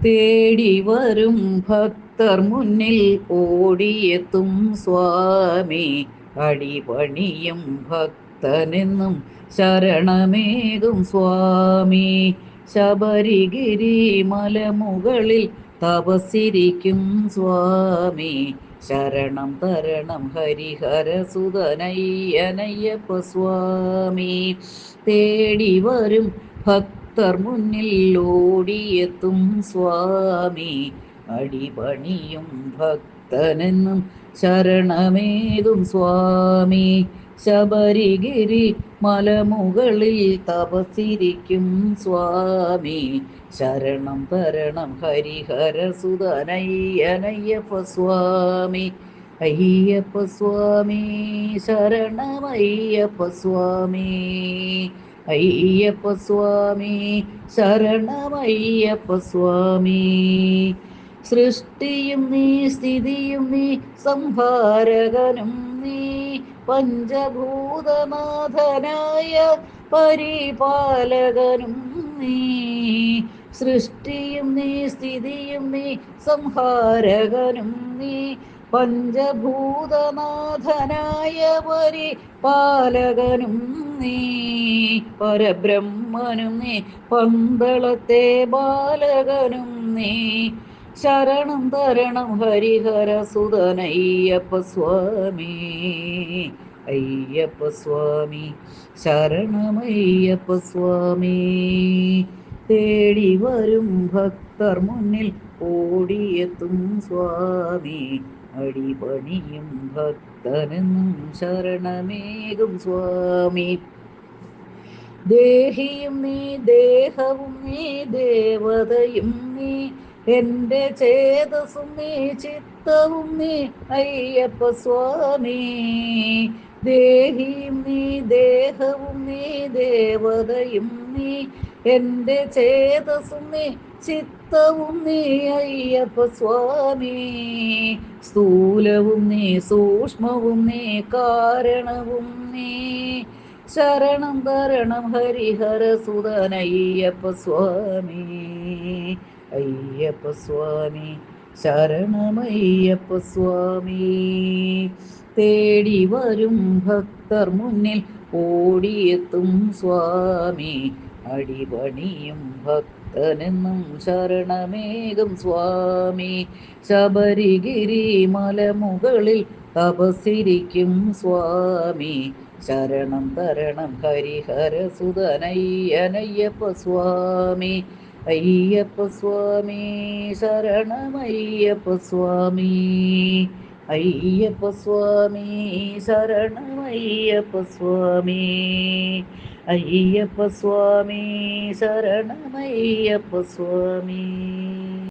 തേടി വരും ഭക്തർ മുന്നിൽ ഓടിയെത്തും സ്വാമി. അടിപണിയും ഭക്തനെന്നും ശരണമേകും സ്വാമി. ശബരിഗിരി മലമുകളിൽ തപസ്സിരിക്കും സ്വാമി. ശരണം തരണം ഹരിഹര സുതനയ്യനയ്യപ്പ സ്വാമി. തേടി വരും ഭക്തർ മുന്നിൽ ഓടിയെത്തും സ്വാമി. അടിപണിയും ഭക്തനെന്നും ശരണമേകും സ്വാമി. ശബരിഗിരി മലമുകളിൽ തപസ്സിരിക്കും സ്വാമി. ശരണം തരണം ഹരിഹര സുതനയ്യനയ്യപ്പ സ്വാമി. അയ്യപ്പ സ്വാമി ശരണമയ്യപ്പ സ്വാമി. അയ്യപ്പ സ്വാമി ശരണമയ്യപ്പ സ്വാമി. സൃഷ്ടിയും നീ സ്ഥിതിയും നീ സംഹാരകനും നീ പഞ്ചഭൂതനാഥനായ പരിപാലകനും നീ. സൃഷ്ടിയും നീ സ്ഥിതിയും നീ സംഹാരകനും നീ പഞ്ചഭൂതനാഥനായ പരിപാലകനും നീ. പരബ്രഹ്മനും നീ പന്തളത്തെ ബാലകനും നീ. ശരണം തരണം ഹരിഹര സുതനയ്യപ്പ സ്വാമി. അയ്യപ്പ സ്വാമി ശരണമയ്യപ്പ സ്വാമി. തേടി വരും ഭക്തർ മുന്നിൽ ഓടിയെത്തും സ്വാമി. അടിപണിയും ഭക്തനെന്നും ശരണമേകും സ്വാമി. ദേഹിയും നീ ദേഹവും നീ ദേവതയും നീ എൻ്റെ ചേതസും നീ ചിത്തവും നീ അയ്യപ്പ സ്വാമി. ദേഹിയും നീ ദേഹവും നീ ദേവതയും നീ എൻ്റെ ചേതസും നീ ചിത്തവും നീ അയ്യപ്പ സ്വാമി. സ്ഥൂലവും നീ സൂക്ഷ്മവും നീ കാരണവും നീ. ശരണം തരണം ഹരിഹര സുതനയ്യപ്പ സ്വാമി. അയ്യപ്പ സ്വാമി ശരണമയ്യപ്പ സ്വാമി. തേടി വരും ഭക്തർ മുന്നിൽ ഓടിയെത്തും സ്വാമി. അടിപണിയും ഭക്തനെന്നും ശരണമേകും സ്വാമി. ശബരിഗിരി മലമുകളിൽ തപസ്സിരിക്കും സ്വാമി. ശരണം തരണം ഹരിഹര സുതനയ്യനയ്യപ്പ സ്വാമി. അയ്യപ്പ സ്വാമി ശരണമയ്യപ്പ സ്വാമി. അയ്യപ്പ സ്വാമി ശരണമയ്യപ്പ സ്വാമി. അയ്യപ്പ സ്വാമി ശരണമയ്യപ്പ സ്വാമി.